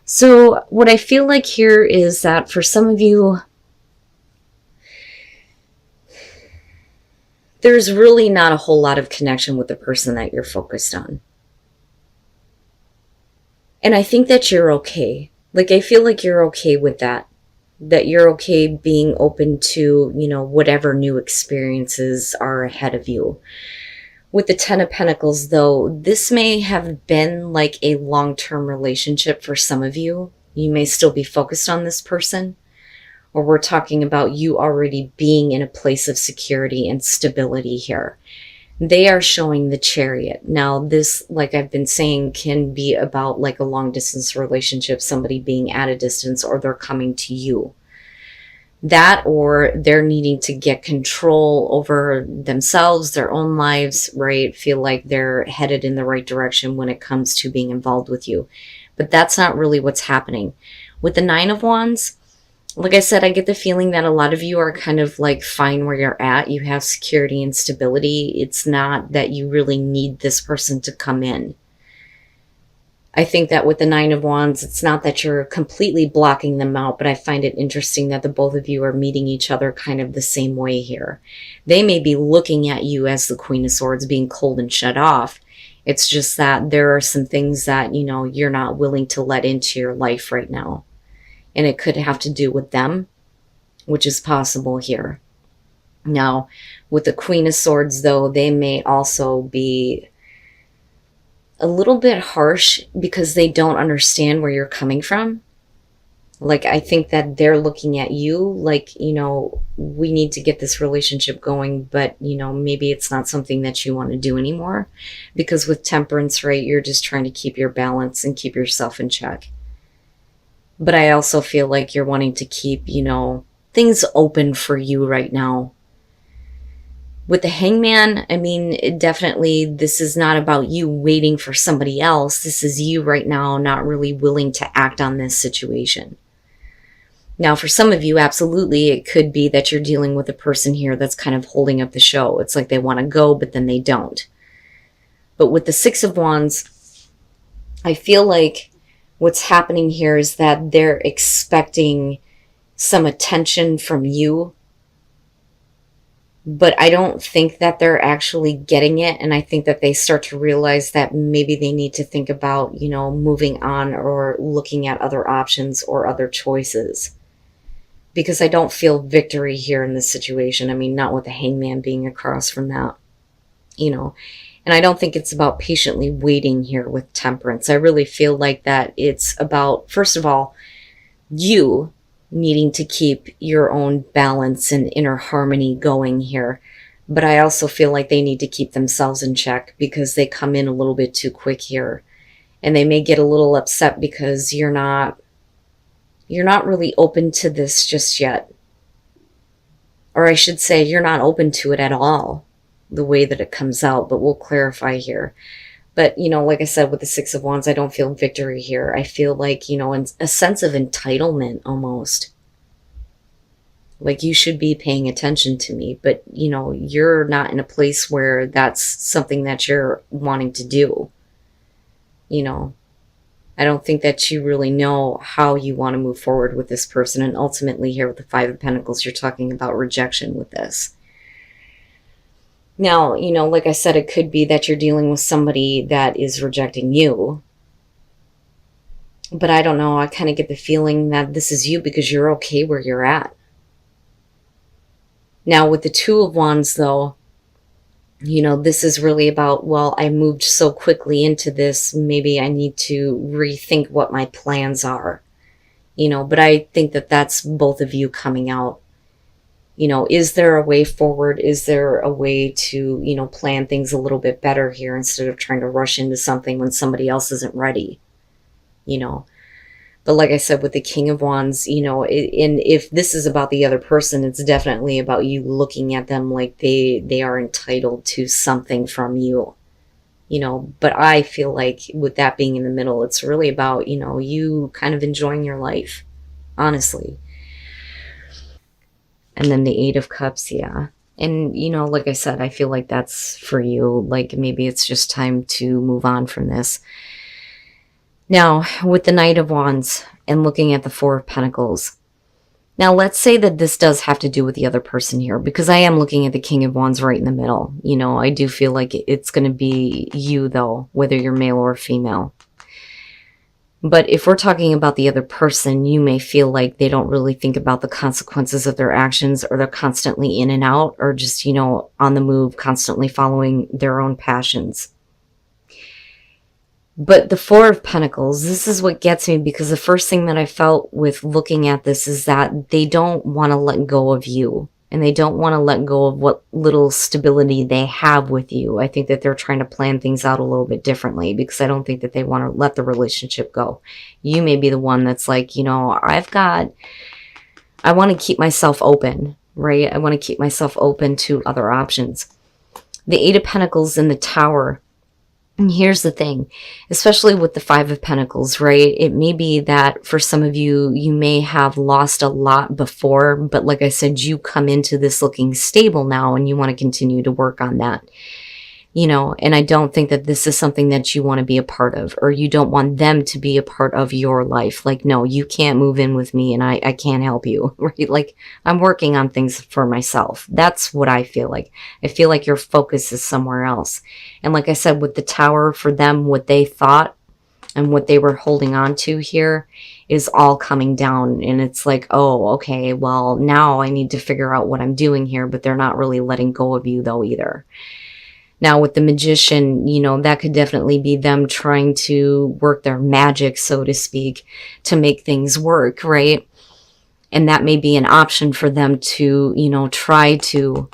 So what I feel like here is that for some of you, there's really not a whole lot of connection with the person that you're focused on. And I think that you're okay. Like, I feel like you're okay with that. That you're okay being open to, whatever new experiences are ahead of you. With the Ten of Pentacles, though, this may have been like a long-term relationship for some of you. You may still be focused on this person. Or we're talking about you already being in a place of security and stability here. They are showing the Chariot. Now, this, like I've been saying, can be about like a long distance relationship, somebody being at a distance, or they're coming to you. That, or they're needing to get control over themselves, their own lives, right? Feel like they're headed in the right direction when it comes to being involved with you. But that's not really what's happening. With the Nine of Wands, like I said, I get the feeling that a lot of you are kind of like fine where you're at. You have security and stability. It's not that you really need this person to come in. I think that with the Nine of Wands, it's not that you're completely blocking them out, but I find it interesting that the both of you are meeting each other kind of the same way here. They may be looking at you as the Queen of Swords, being cold and shut off. It's just that there are some things that, you're not willing to let into your life right now. And it could have to do with them, which is possible here. Now, with the Queen of Swords, though, they may also be a little bit harsh because they don't understand where you're coming from. Like, I think that they're looking at you like, we need to get this relationship going, but, maybe it's not something that you want to do anymore. Because with Temperance, right, you're just trying to keep your balance and keep yourself in check. But I also feel like you're wanting to keep, things open for you right now. With the Hangman, I mean, definitely this is not about you waiting for somebody else. This is you right now not really willing to act on this situation. Now, for some of you, absolutely, it could be that you're dealing with a person here that's kind of holding up the show. It's like they want to go, but then they don't. But with the Six of Wands, I feel like what's happening here is that they're expecting some attention from you, but I don't think that they're actually getting it. And I think that they start to realize that maybe they need to think about, moving on or looking at other options or other choices. Because I don't feel victory here in this situation. I mean, not with the Hangman being across from that, And I don't think it's about patiently waiting here with Temperance. I really feel like that it's about, first of all, you needing to keep your own balance and inner harmony going here. But I also feel like they need to keep themselves in check because they come in a little bit too quick here. And they may get a little upset because you're not really open to this just yet. Or I should say, you're not open to it at all, the way that it comes out, but we'll clarify here. But, like I said, with the Six of Wands, I don't feel victory here. I feel like, a sense of entitlement almost. Like, you should be paying attention to me, but, you're not in a place where that's something that you're wanting to do. I don't think that you really know how you want to move forward with this person. And ultimately here with the Five of Pentacles, you're talking about rejection with this. Now, like I said, it could be that you're dealing with somebody that is rejecting you. But I don't know. I kind of get the feeling that this is you because you're okay where you're at. Now, with the Two of Wands, though, this is really about, well, I moved so quickly into this. Maybe I need to rethink what my plans are. But I think that that's both of you coming out. Is there a way forward? Is there a way to, plan things a little bit better here instead of trying to rush into something when somebody else isn't ready? But like I said, with the King of Wands, and if this is about the other person, it's definitely about you looking at them like they are entitled to something from you. But I feel like with that being in the middle, it's really about, you kind of enjoying your life, honestly. And then the Eight of Cups, yeah. And, like I said, I feel like that's for you. Like, maybe it's just time to move on from this. Now, with the Knight of Wands and looking at the Four of Pentacles, now let's say that this does have to do with the other person here, because I am looking at the King of Wands right in the middle. You know, I do feel like it's going to be you, though, whether you're male or female. But if we're talking about the other person, you may feel like they don't really think about the consequences of their actions, or they're constantly in and out, or just, you know, on the move, constantly following their own passions. But the Four of Pentacles, this is what gets me, because the first thing that I felt with looking at this is that they don't want to let go of you. And they don't want to let go of what little stability they have with you. I think that they're trying to plan things out a little bit differently, because I don't think that they want to let the relationship go. You may be the one that's like, you know, I want to keep myself open, right? I want to keep myself open to other options. The Eight of Pentacles and the Tower. And here's the thing, especially with the Five of Pentacles, right? It may be that for some of you, you may have lost a lot before, but like I said, you come into this looking stable now and you want to continue to work on that. You know, and I don't think that this is something that you want to be a part of, or you don't want them to be a part of your life. Like, no, you can't move in with me and I can't help you, right? Like, I'm working on things for myself. That's what I feel like. I feel like your focus is somewhere else. And like I said, with the Tower, for them, what they thought and what they were holding on to here is all coming down. And it's like, oh, okay, well, now I need to figure out what I'm doing here, but they're not really letting go of you though either. Now with the Magician, you know, that could definitely be them trying to work their magic, so to speak, to make things work, right? And that may be an option for them to, you know, try to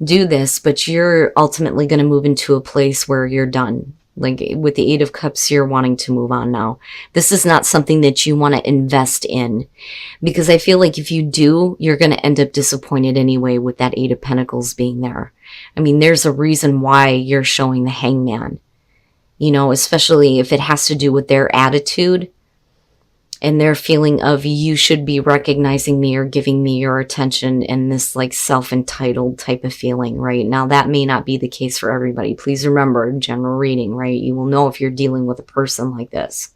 do this, but you're ultimately going to move into a place where you're done. Like with the Eight of Cups, you're wanting to move on now. This is not something that you want to invest in, because I feel like if you do, you're going to end up disappointed anyway with that Eight of Pentacles being there. I mean, there's a reason why you're showing the Hangman, you know, especially if it has to do with their attitude and their feeling of you should be recognizing me or giving me your attention, and this like self-entitled type of feeling, right? Now that may not be the case for everybody. Please remember, general reading, right? You will know if you're dealing with a person like this.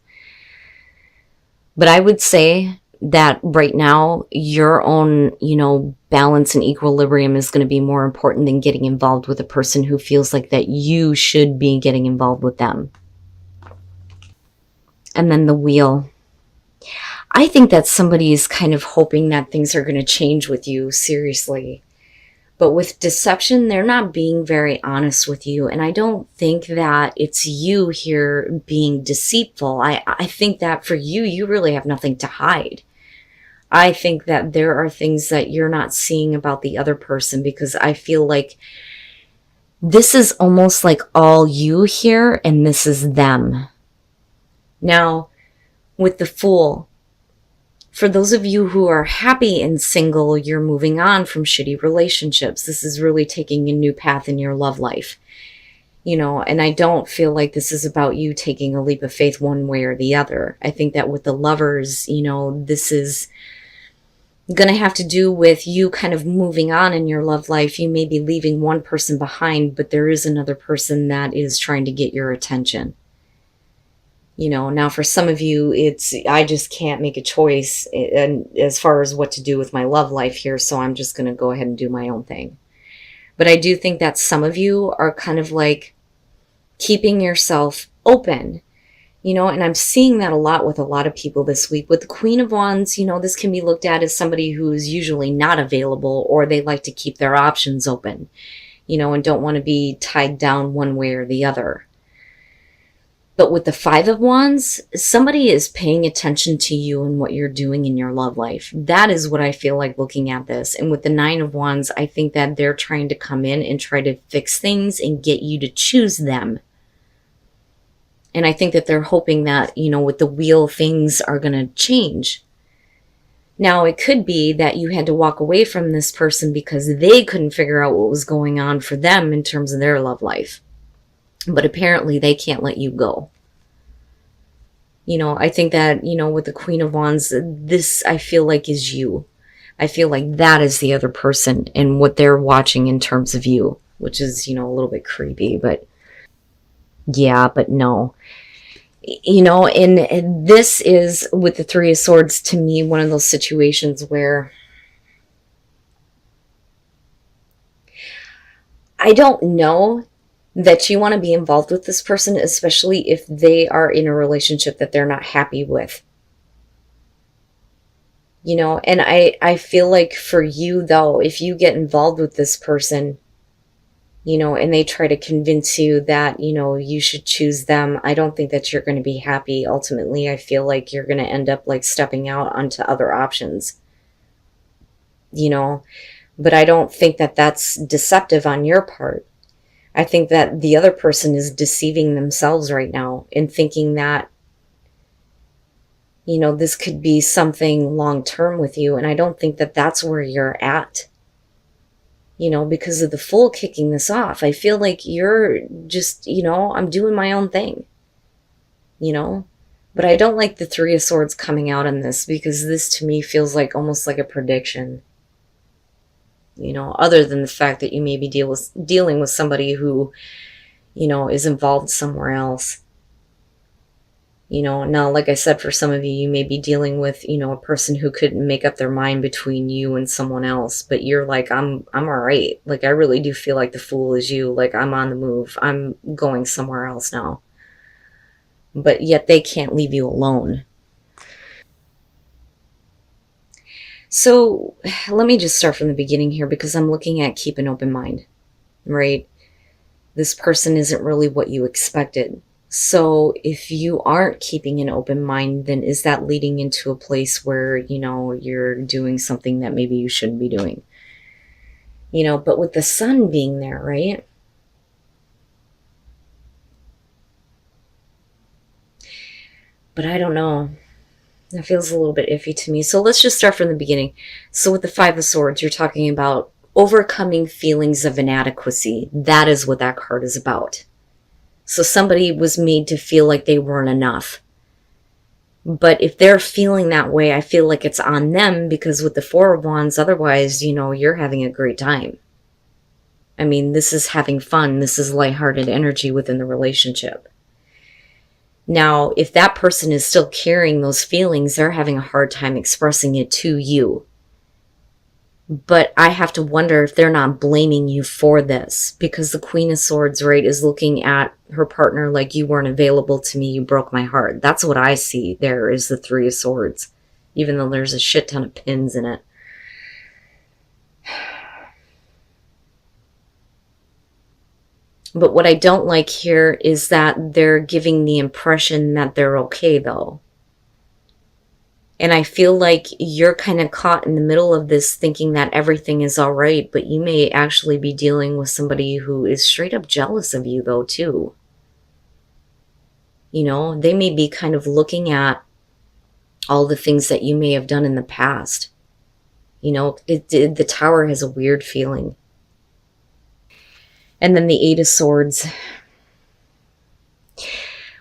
But I would say that right now, your own, you know, balance and equilibrium is going to be more important than getting involved with a person who feels like that you should be getting involved with them. And then the Wheel. I think that somebody is kind of hoping that things are going to change with you, seriously. But with deception, they're not being very honest with you. And I don't think that it's you here being deceitful. I think that for you, you really have nothing to hide. I think that there are things that you're not seeing about the other person, because I feel like this is almost like all you here and this is them. Now, with the Fool, for those of you who are happy and single, you're moving on from shitty relationships. This is really taking a new path in your love life. You know, and I don't feel like this is about you taking a leap of faith one way or the other. I think that with the Lovers, you know, this is going to have to do with you kind of moving on in your love life. You may be leaving one person behind, but there is another person that is trying to get your attention. You know, now for some of you, it's, I just can't make a choice and as far as what to do with my love life here, so I'm just going to go ahead and do my own thing. But I do think that some of you are kind of like keeping yourself open, you know, and I'm seeing that a lot with a lot of people this week. With the Queen of Wands, you know, this can be looked at as somebody who is usually not available, or they like to keep their options open, you know, and don't want to be tied down one way or the other. But with the Five of Wands, somebody is paying attention to you and what you're doing in your love life. That is what I feel like looking at this. And with the Nine of Wands, I think that they're trying to come in and try to fix things and get you to choose them. And I think that they're hoping that, you know, with the Wheel, things are going to change. Now, it could be that you had to walk away from this person because they couldn't figure out what was going on for them in terms of their love life. But apparently they can't let you go. You know, I think that, you know, with the Queen of Wands, this I feel like is you. I feel like that is the other person and what they're watching in terms of you, which is, you know, a little bit creepy, but yeah, but no. You know, and this is with the Three of Swords to me one of those situations where I don't know that you want to be involved with this person, especially if they are in a relationship that they're not happy with. You know, and I feel like for you though, if you get involved with this person, you know, and they try to convince you that, you know, you should choose them, I don't think that you're going to be happy. Ultimately, I feel like you're going to end up like stepping out onto other options, you know, but I don't think that that's deceptive on your part. I think that the other person is deceiving themselves right now and thinking that, you know, this could be something long term with you. And I don't think that that's where you're at, you know, because of the Fool kicking this off. I feel like you're just, you know, I'm doing my own thing, you know, but I don't like the Three of Swords coming out on this, because this to me feels like almost like a prediction, you know, other than the fact that you may be dealing with somebody who, you know, is involved somewhere else. You know, now, like I said, for some of you, you may be dealing with, you know, a person who couldn't make up their mind between you and someone else, but you're like, I'm all right. Like, I really do feel like the Fool is you. Like, I'm on the move. I'm going somewhere else now. But yet they can't leave you alone. So let me just start from the beginning here, because I'm looking at keep an open mind, right? This person isn't really what you expected. So if you aren't keeping an open mind, then is that leading into a place where, you know, you're doing something that maybe you shouldn't be doing? You know, but with the Sun being there, right? But I don't know. That feels a little bit iffy to me. So let's just start from the beginning. So with the Five of Swords, you're talking about overcoming feelings of inadequacy. That is what that card is about. So somebody was made to feel like they weren't enough. But if they're feeling that way, I feel like it's on them, because with the Four of Wands, otherwise, you know, you're having a great time. I mean, this is having fun. This is lighthearted energy within the relationship. Now, if that person is still carrying those feelings, they're having a hard time expressing it to you. But I have to wonder if they're not blaming you for this, because the Queen of Swords, right, is looking at her partner like, you weren't available to me, you broke my heart. That's what I see there, is the Three of Swords, even though there's a shit ton of pins in it. But what I don't like here is that they're giving the impression that they're okay, though. And I feel like you're kind of caught in the middle of this, thinking that everything is all right, but you may actually be dealing with somebody who is straight up jealous of you, though, too. You know, they may be kind of looking at all the things that you may have done in the past. You know, the Tower has a weird feeling. And then the Eight of Swords.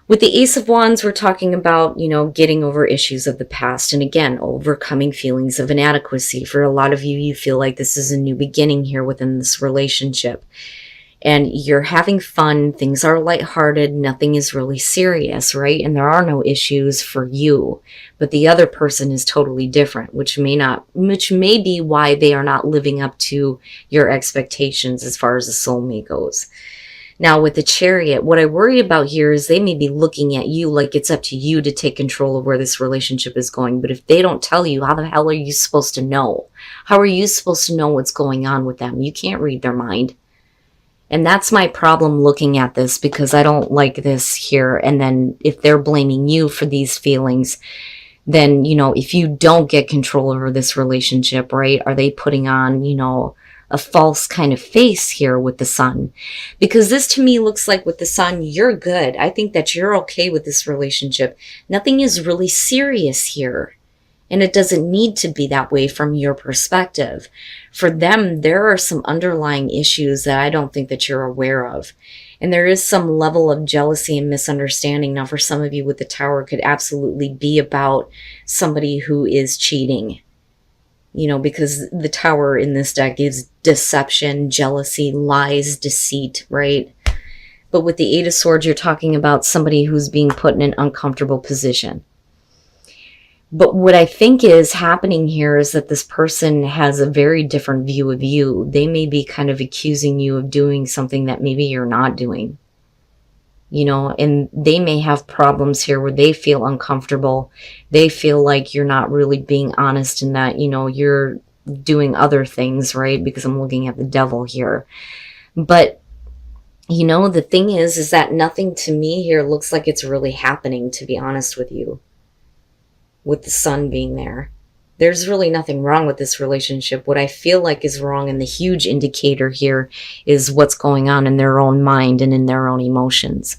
With the Ace of Wands, we're talking about, you know, getting over issues of the past. And again, overcoming feelings of inadequacy. For a lot of you, you feel like this is a new beginning here within this relationship. And you're having fun. Things are lighthearted. Nothing is really serious, right? And there are no issues for you. But the other person is totally different, which may be why they are not living up to your expectations as far as the soulmate goes. Now, with the Chariot, what I worry about here is they may be looking at you like it's up to you to take control of where this relationship is going. But if they don't tell you, how the hell are you supposed to know? How are you supposed to know what's going on with them? You can't read their mind. And that's my problem looking at this, because I don't like this here. And then if they're blaming you for these feelings, then, you know, if you don't get control over this relationship, right, are they putting on, you know, a false kind of face here with the Sun? Because this to me looks like with the Sun, you're good. I think that you're okay with this relationship. Nothing is really serious here. And it doesn't need to be that way from your perspective. For them, there are some underlying issues that I don't think that you're aware of. And there is some level of jealousy and misunderstanding. Now, for some of you with the Tower, it could absolutely be about somebody who is cheating. You know, because the Tower in this deck is deception, jealousy, lies, deceit, right? But with the Eight of Swords, you're talking about somebody who's being put in an uncomfortable position. But what I think is happening here is that this person has a very different view of you. They may be kind of accusing you of doing something that maybe you're not doing. You know, and they may have problems here where they feel uncomfortable. They feel like you're not really being honest in that, you know, you're doing other things, right? Because I'm looking at the devil here. But, you know, the thing is that nothing to me here looks like it's really happening, to be honest with you. With the sun being there, there's really nothing wrong with this relationship. What I feel like is wrong, and the huge indicator here, is what's going on in their own mind and in their own emotions.